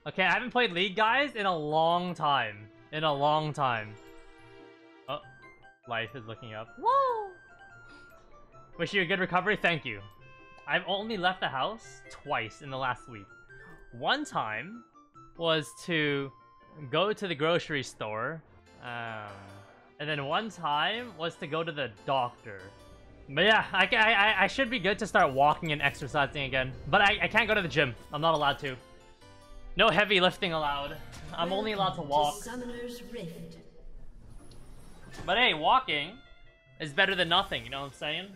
Okay, I haven't played League, guys, in a long time. In a long time. Oh, life is looking up. Whoa! Wish you a good recovery. Thank you. I've only left the house twice in the last week. One time was to go to the grocery store. And then one time was to go to the doctor. But yeah, I should be good to start walking and exercising again. But I can't go to the gym. I'm not allowed to. No heavy lifting allowed. I'm only allowed to walk. But hey, walking is better than nothing, you know what I'm saying?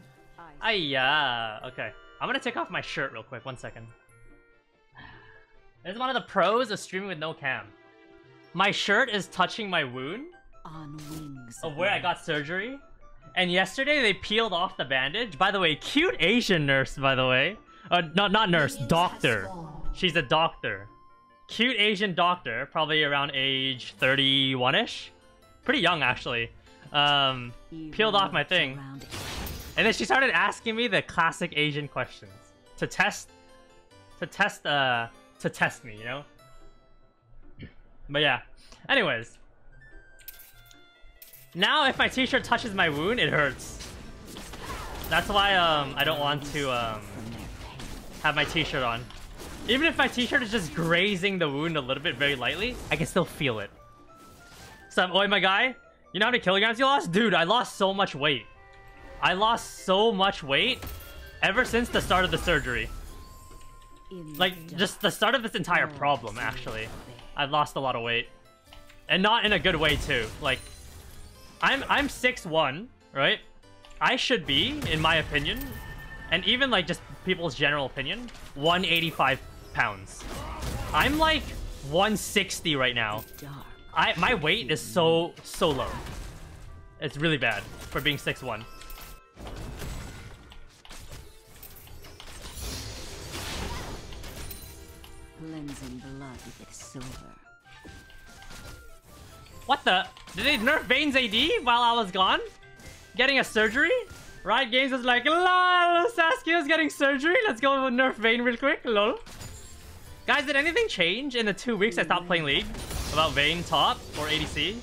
Okay. I'm gonna take off my shirt real quick, 1 second. This is one of the pros of streaming with no cam. My shirt is touching my wound on wings of where I got surgery. And yesterday they peeled off the bandage. By the way, cute Asian nurse, by the way. Not nurse, doctor. She's a doctor. Cute Asian doctor, probably around age 31-ish. Pretty young, actually. Peeled off my thing. And then she started asking me the classic Asian questions. To test me, you know? But yeah. Anyways. Now if my t-shirt touches my wound, it hurts. That's why I don't want to have my t-shirt on. Even if my t-shirt is just grazing the wound a little bit very lightly, I can still feel it. So, oi my guy, you know how many kilograms you lost? Dude, I lost so much weight. I lost so much weight ever since the start of the surgery. Like, just the start of this entire problem, actually. I've lost a lot of weight. And not in a good way, too. Like, I'm 6'1", right? I should be, in my opinion, and even, like, just people's general opinion, 185 pounds. I'm, like, 160 right now. My weight is so low. It's really bad for being 6'1". Cleansing blood with silver. What the? Did they nerf Vayne's AD while I was gone? Getting a surgery? Riot Games was like, lol, Saskia's getting surgery. Let's go nerf Vayne real quick, lol. Guys, did anything change in the 2 weeks I stopped playing League? About Vayne top or ADC?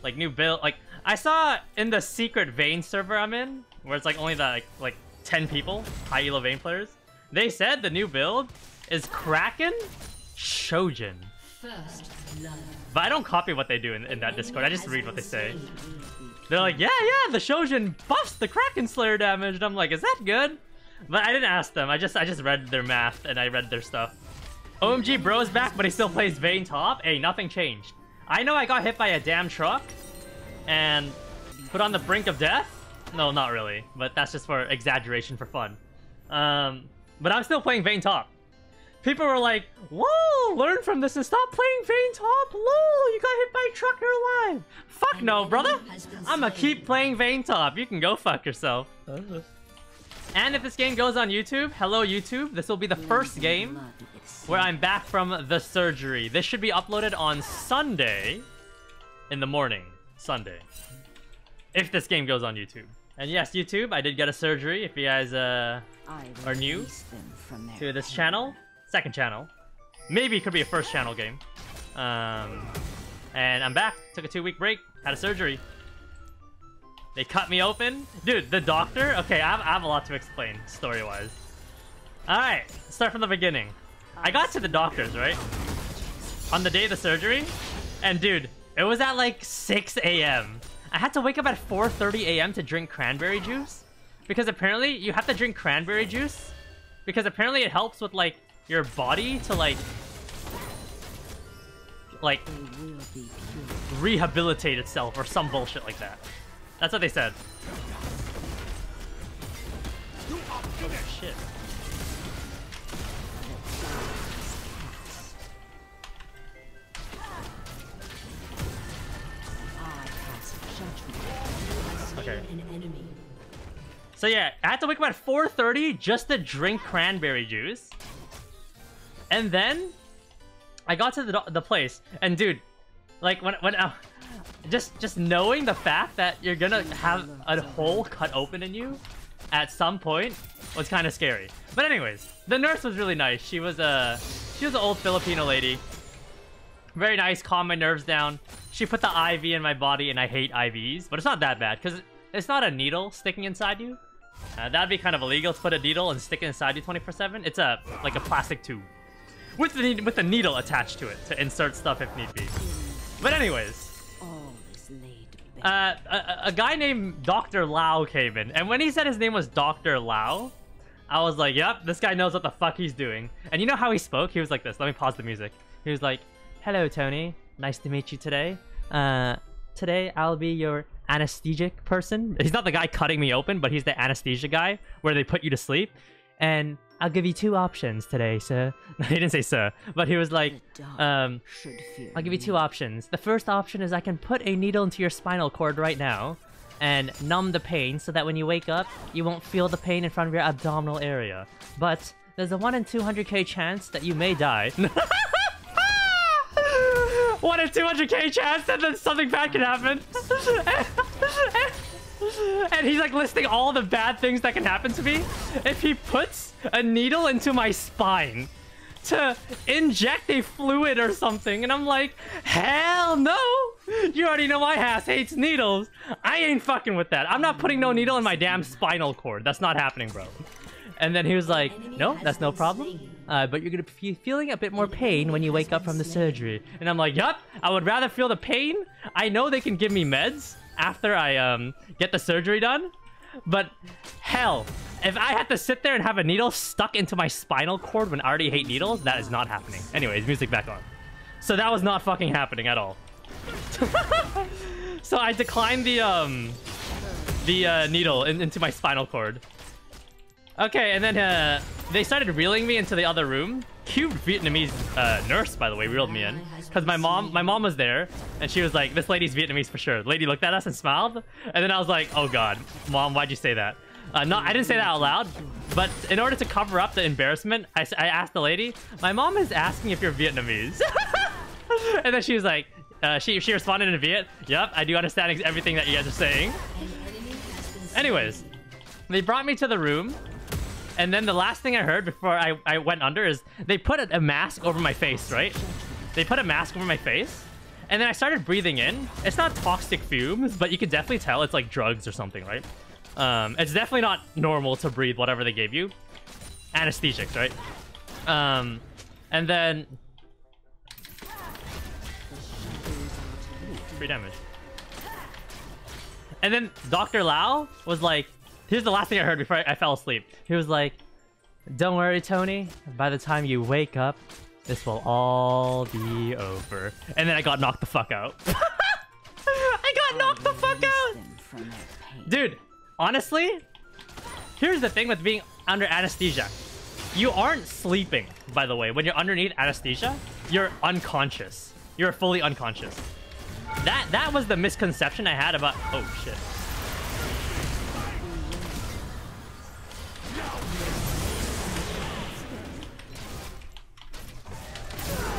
Like new build, like I saw in the secret Vayne server I'm in, where it's like only the like 10 people, high elo Vayne players. They said the new build is Kraken Shojin. But I don't copy what they do in that Discord. I just read what they say. They're like, yeah, the Shojin buffs the Kraken Slayer damage. And I'm like, is that good? But I didn't ask them. I just read their math and I read their stuff. OMG bro's back, but he still plays Vayne top. Hey, nothing changed. I know I got hit by a damn truck and put on the brink of death. No, not really. But that's just for exaggeration for fun. But I'm still playing Vayne top. People were like, whoa, learn from this and stop playing Vayne top. Lol, you got hit by a truck, you're alive. Fuck no, brother. I'ma keep playing Vayne top. You can go fuck yourself. And if this game goes on YouTube, hello YouTube, this will be the first game where I'm back from the surgery. This should be uploaded on Sunday in the morning. Sunday. If this game goes on YouTube. And yes, YouTube, I did get a surgery. If you guys are new to this channel. Second channel. Maybe it could be a first channel game. And I'm back. Took a 2-week break. Had a surgery. They cut me open. Dude, the doctor... Okay, I have a lot to explain, story-wise. Alright, start from the beginning. I got to the doctor's, right? On the day of the surgery. And dude, it was at like 6 a.m. I had to wake up at 4:30 a.m. to drink cranberry juice. Because apparently, you have to drink cranberry juice. Because apparently it helps with like... your body to like rehabilitate itself or some bullshit like that. That's what they said. Oh shit. Okay. So yeah, I had to wake up at 4:30 just to drink cranberry juice. And then I got to the place, and dude, like when just knowing the fact that you're gonna have a hole cut open in you at some point was kind of scary. But anyways, the nurse was really nice. She was an old Filipino lady, Very nice, calm my nerves down. She put the IV in my body, and I hate IVs, but it's not that bad because it's not a needle sticking inside you. That'd be kind of illegal to put a needle and stick it inside you 24/7. It's like a plastic tube with the needle attached to it to insert stuff if need be. But anyways, a guy named Dr. Lau came in, and when he said his name was Dr. Lau, I was like, yep, this guy knows what the fuck he's doing. And you know how he spoke? He was like this. Let me pause the music. He was like, "Hello, Tony. Nice to meet you today. Today I'll be your anesthetic person." He's not the guy cutting me open, but he's the anesthesia guy where they put you to sleep. "And I'll give you 2 options today, sir." He didn't say sir, but he was like, "I'll give you 2 options. The first option is I can put a needle into your spinal cord right now and numb the pain so that when you wake up, you won't feel the pain in front of your abdominal area. But there's a 1 in 200k chance that you may die." 1 in 200k chance that then something bad can happen. And he's like listing all the bad things that can happen to me if he puts a needle into my spine to inject a fluid or something. And I'm like, hell no! You already know my ass hates needles. I ain't fucking with that. I'm not putting no needle in my damn spinal cord. That's not happening, bro. And then he was like, "No, that's no problem. But you're gonna be feeling a bit more pain when you wake up from the surgery." And I'm like, yup, I would rather feel the pain. I know they can give me meds after I get the surgery done. But hell, if I had to sit there and have a needle stuck into my spinal cord when I already hate needles, that is not happening. Anyways, music back on. So that was not fucking happening at all. So I declined the needle into my spinal cord. Okay, and then they started reeling me into the other room. Cute Vietnamese nurse, by the way, reeled me in. Because my mom was there, and she was like, "This lady's Vietnamese for sure." The lady looked at us and smiled. And then I was like, "Oh god, Mom, why'd you say that?" No, I didn't say that out loud. But in order to cover up the embarrassment, I asked the lady, "My mom is asking if you're Vietnamese." And then she was like, she responded in Viet, "Yep, I do understand everything that you guys are saying." Anyways, they brought me to the room. And then the last thing I heard before I went under is they put a mask over my face, right? They put a mask over my face. And then I started breathing in. It's not toxic fumes, but you can definitely tell it's like drugs or something, right? It's definitely not normal to breathe whatever they gave you. Anesthetics, right? And then... free damage. And then Dr. Lau was like... Here's the last thing I heard before I fell asleep. He was like, "Don't worry, Tony. By the time you wake up, this will all be over." And then I got knocked the fuck out. I got knocked the fuck out! Dude, honestly, here's the thing with being under anesthesia. You aren't sleeping, by the way. When you're underneath anesthesia, you're unconscious. You're fully unconscious. That was the misconception I had about... Oh, shit.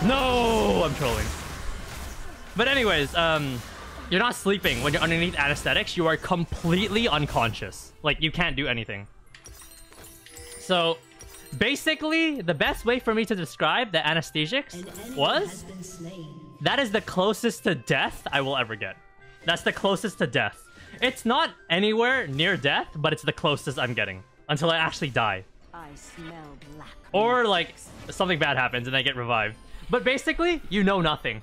No, I'm trolling. But anyways, you're not sleeping when you're underneath anesthetics. You are completely unconscious. Like, you can't do anything. So, basically, the best way for me to describe the anesthetics was... that is the closest to death I will ever get. That's the closest to death. It's not anywhere near death, but it's the closest I'm getting. Until I actually die. I smell black. Or, like, something bad happens and I get revived. But basically, you know nothing.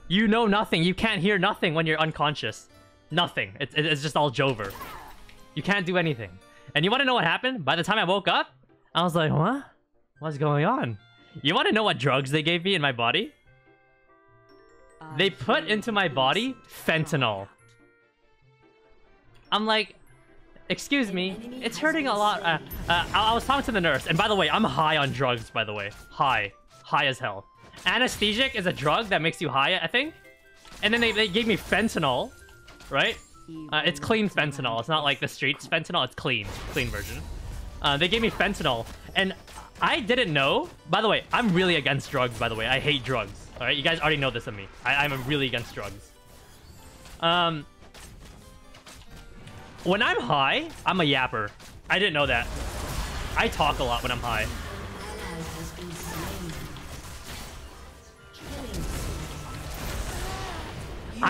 You know nothing. You can't hear nothing when you're unconscious. Nothing. It's just all Jover. You can't do anything. And you want to know what happened? By the time I woke up, I was like, what? What's going on? You want to know what drugs they gave me in my body? They put into my body fentanyl. I'm like, excuse me, it's hurting a lot. I was talking to the nurse, and by the way, I'm high on drugs, by the way. High as hell. Anesthetic is a drug that makes you high, I think. And then they gave me fentanyl, right? It's clean fentanyl. It's not like the streets fentanyl. It's clean version. They gave me fentanyl, and I didn't know. By the way, I'm really against drugs, by the way. I hate drugs. All right, you guys already know this of me. I'm really against drugs. When I'm high, I'm a yapper. I didn't know that. I talk a lot when I'm high.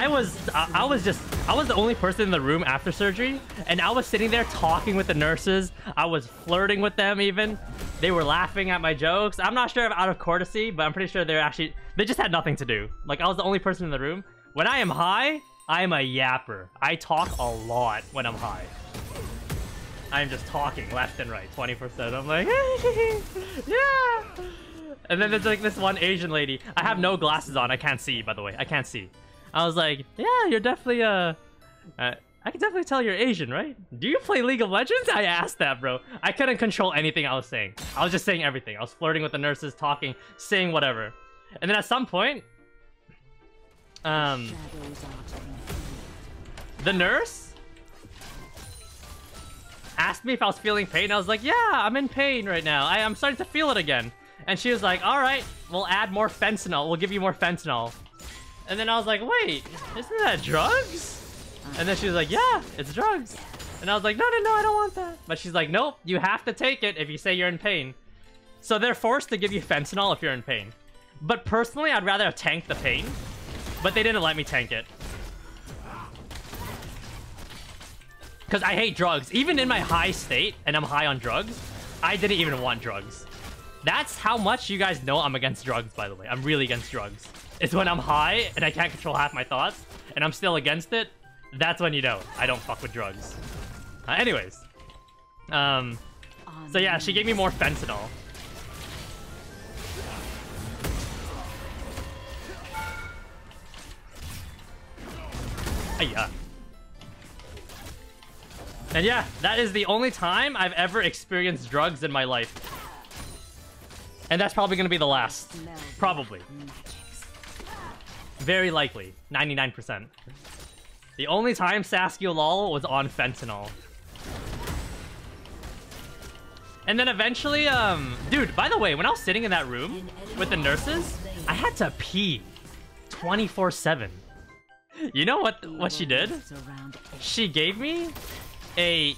I was the only person in the room after surgery, and I was sitting there talking with the nurses. I was flirting with them even. They were laughing at my jokes. I'm not sure if out of courtesy, but I'm pretty sure they just had nothing to do. Like, I was the only person in the room. When I am high, I am a yapper. I talk a lot when I'm high. I'm just talking left and right, 24/7. I'm like, yeah. And then there's like this one Asian lady. I have no glasses on. I can't see, by the way. I can't see. I was like, yeah, you're definitely I can definitely tell you're Asian, right? Do you play League of Legends? I asked that, bro. I couldn't control anything I was saying. I was just saying everything. I was flirting with the nurses, talking, saying whatever. And then at some point, the nurse asked me if I was feeling pain. I was like, yeah, I'm in pain right now. I'm starting to feel it again. And she was like, all right, we'll add more fentanyl. We'll give you more fentanyl. And then I was like, wait, isn't that drugs? And then she was like, yeah, it's drugs. And I was like, no, I don't want that. But she's like, nope, you have to take it if you say you're in pain. So they're forced to give you fentanyl if you're in pain. But personally, I'd rather have tanked the pain. But they didn't let me tank it. Because I hate drugs. Even in my high state, and I'm high on drugs, I didn't even want drugs. That's how much you guys know I'm against drugs, by the way. I'm really against drugs. It's when I'm high, and I can't control half my thoughts, and I'm still against it. That's when you know I don't fuck with drugs. Anyways. So yeah, she gave me more fentanyl. Yeah. And yeah, that is the only time I've ever experienced drugs in my life. And that's probably going to be the last. Probably. Very likely. 99%. The only time Saskia LOL was on fentanyl. And then eventually, dude, by the way, when I was sitting in that room with the nurses, I had to pee 24/7. You know what she did? She gave me a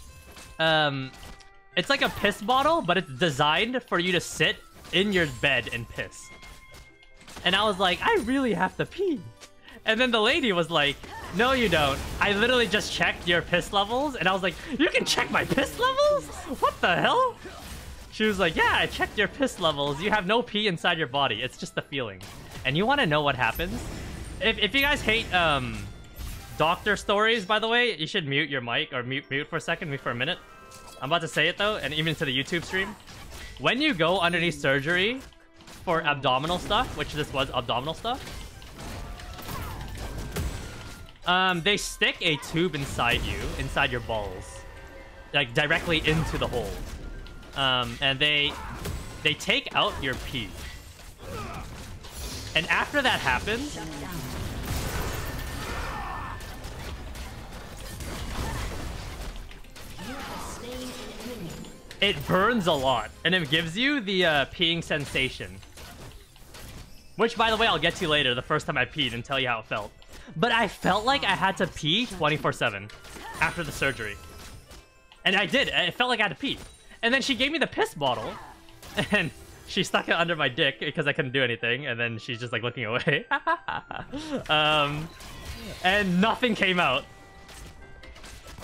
it's like a piss bottle, but it's designed for you to sit in your bed and piss. And I was like, I really have to pee. And then the lady was like, no, you don't. I literally just checked your piss levels. And I was like, you can check my piss levels? What the hell? She was like, yeah, I checked your piss levels. You have no pee inside your body. It's just the feeling. And you want to know what happens? If you guys hate doctor stories, by the way, you should mute your mic or mute for a second, mute for a minute. I'm about to say it though, and even to the YouTube stream. When you go underneath surgery for abdominal stuff, which this was abdominal stuff, they stick a tube inside you, inside your balls, like directly into the hole, and they take out your pee. And after that happens, it burns a lot, and it gives you the peeing sensation. Which, by the way, I'll get to later, the first time I peed, and tell you how it felt. But I felt like I had to pee 24/7 after the surgery. And I did. It felt like I had to pee. And then she gave me the piss bottle, and she stuck it under my dick because I couldn't do anything, and then she's just like looking away. And nothing came out.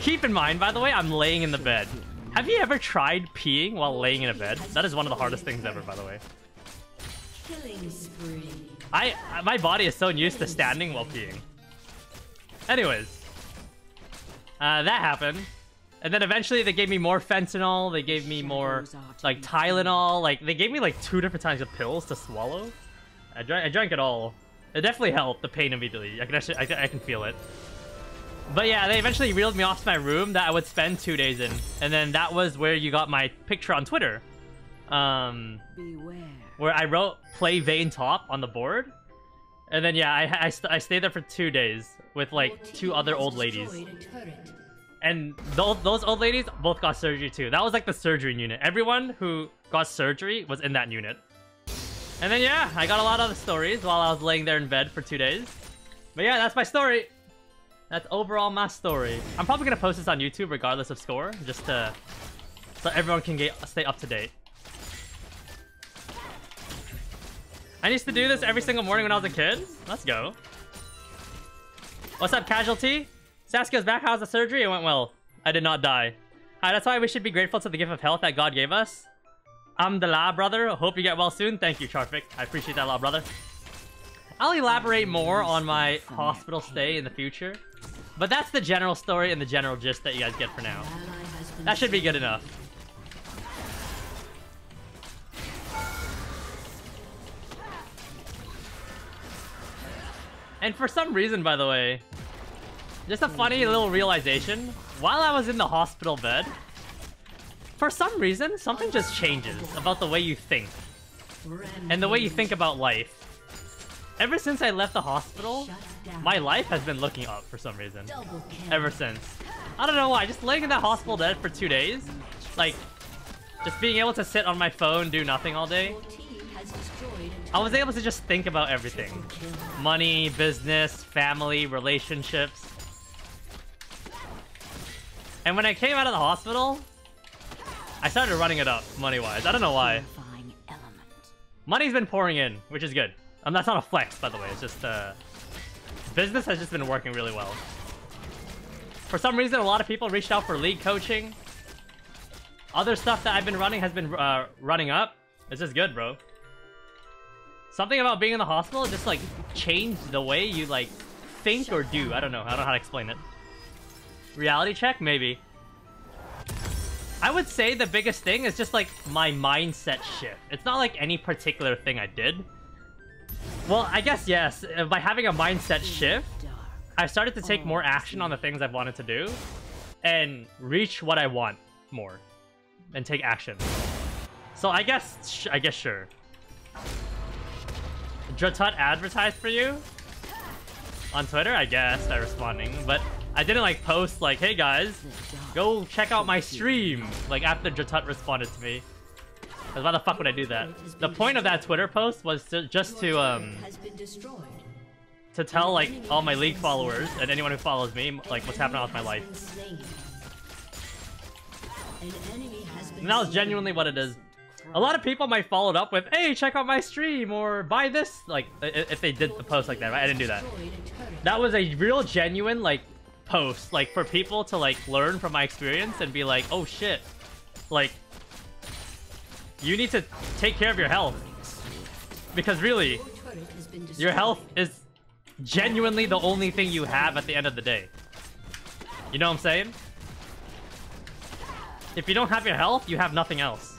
Keep in mind, by the way, I'm laying in the bed. Have you ever tried peeing while laying in a bed? That is one of the hardest things ever, by the way. Killing spree. My body is so used to standing while peeing. Anyways, that happened. And then eventually they gave me more fentanyl. They gave me more, like, Tylenol. Like, they gave me, like, 2 different types of pills to swallow. I drank it all. It definitely helped the pain immediately. I can feel it. But yeah, they eventually reeled me off to my room that I would spend 2 days in. And then that was where you got my picture on Twitter. Beware. Where I wrote "Play Vayne top" on the board. And then yeah, I stayed there for 2 days with like 2 other old ladies. And those old ladies both got surgery too. That was like the surgery unit. Everyone who got surgery was in that unit. And then yeah, I got a lot of the stories while I was laying there in bed for 2 days. But yeah, that's my story. That's overall my story. I'm probably gonna post this on YouTube regardless of score, just to so everyone can stay up to date. I used to do this every single morning when I was a kid. Let's go. What's up, Casualty? Saskia's back. How's the surgery? It went well. I did not die. That's why we should be grateful to the gift of health that God gave us. I'm the La brother. Hope you get well soon. Thank you, Chartvic. I appreciate that, La brother. I'll elaborate more on my hospital stay in the future. But that's the general story and the general gist that you guys get for now. That should be good enough. And for some reason, by the way, just a funny little realization. While I was in the hospital bed, for some reason, something just changes about the way you think. And the way you think about life. Ever since I left the hospital, my life has been looking up for some reason. Ever since. I don't know why, just laying in that hospital bed for 2 days. Like, just being able to sit on my phone, do nothing all day. I was able to just think about everything. Money, business, family, relationships. And when I came out of the hospital, I started running it up, money-wise. I don't know why. Money's been pouring in, which is good. That's not a flex, by the way. It's just, business has just been working really well. For some reason, a lot of people reached out for league coaching. Other stuff that I've been running has been running up. It's just good, bro. Something about being in the hospital just, like, changed the way you, like, think or do. I don't know. I don't know how to explain it. Reality check? Maybe. I would say the biggest thing is just, like, my mindset shift. It's not, like, any particular thing I did. Well, I guess yes. By having a mindset shift, I started to take more action on the things I've wanted to do and reach what I want more and take action. So I guess sure. Dratut advertised for you on Twitter, I guess, by responding, but I didn't like post like, hey guys, go check out my stream, like after Dratut responded to me. Because why the fuck would I do that? The point of that Twitter post was just to tell like all my league followers and anyone who follows me like what's happening with my life. And that was genuinely what it is. A lot of people might follow it up with, hey, check out my stream or buy this, like if they did the post like that, right? I didn't do that. That was a real genuine like post, like for people to like learn from my experience and be like, oh shit, like you need to take care of your health. Because really, your health is genuinely the only thing you have at the end of the day. You know what I'm saying? If you don't have your health, you have nothing else.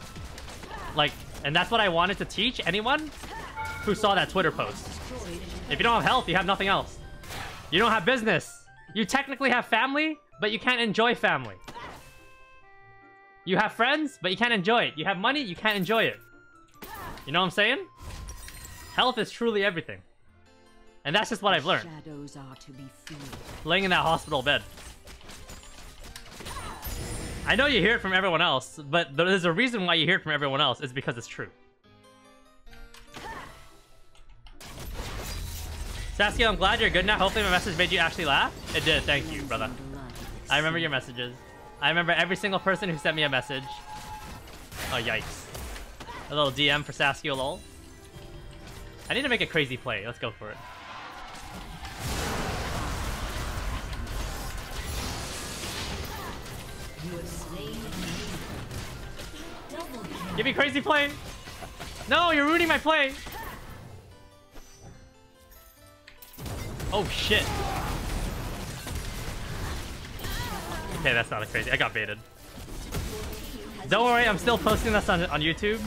Like, and that's what I wanted to teach anyone who saw that Twitter post. If you don't have health, you have nothing else. You don't have business. You technically have family, but you can't enjoy family. You have friends, but you can't enjoy it. You have money, you can't enjoy it. You know what I'm saying? Health is truly everything. And that's just what I've learned. Laying in that hospital bed. I know you hear it from everyone else, but there's a reason why you hear it from everyone else. It's because it's true. Saskia, I'm glad you're good now. Hopefully my message made you actually laugh. It did, thank you, brother. I remember your messages. I remember every single person who sent me a message. Oh, yikes. A little DM for Saskia, lol. I need to make a crazy play. Let's go for it. Give me crazy play. No, you're ruining my play. Oh, shit. Okay, that's not a crazy. I got baited. Don't worry, I'm still posting this on YouTube.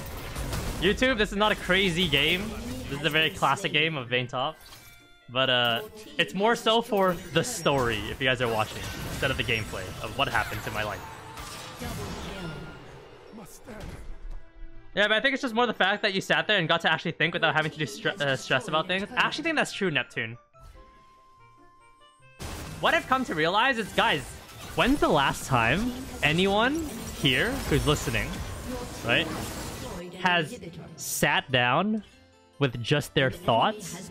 YouTube, this is not a crazy game. This is a very classic game of Vayne Top. But it's more so for the story, if you guys are watching, instead of the gameplay of what happens in my life. Yeah, but I think it's just more the fact that you sat there and got to actually think without having to do stress about things. I actually think that's true, Neptune. What I've come to realize is, guys, when's the last time anyone here who's listening, right, has sat down with just their thoughts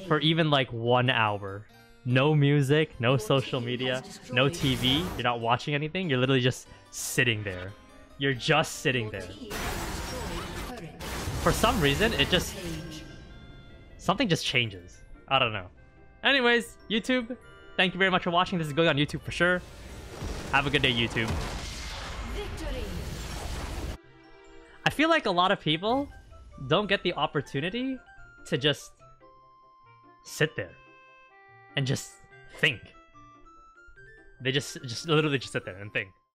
for even like 1 hour? No music, no social media, no TV, you're not watching anything, you're literally just sitting there. You're just sitting there. For some reason, it just... something just changes. I don't know. Anyways, YouTube, Thank you very much for watching. This is going on YouTube for sure. Have a good day, YouTube. Victory. I feel like a lot of people don't get the opportunity to just sit there and just think. They just literally just sit there and think.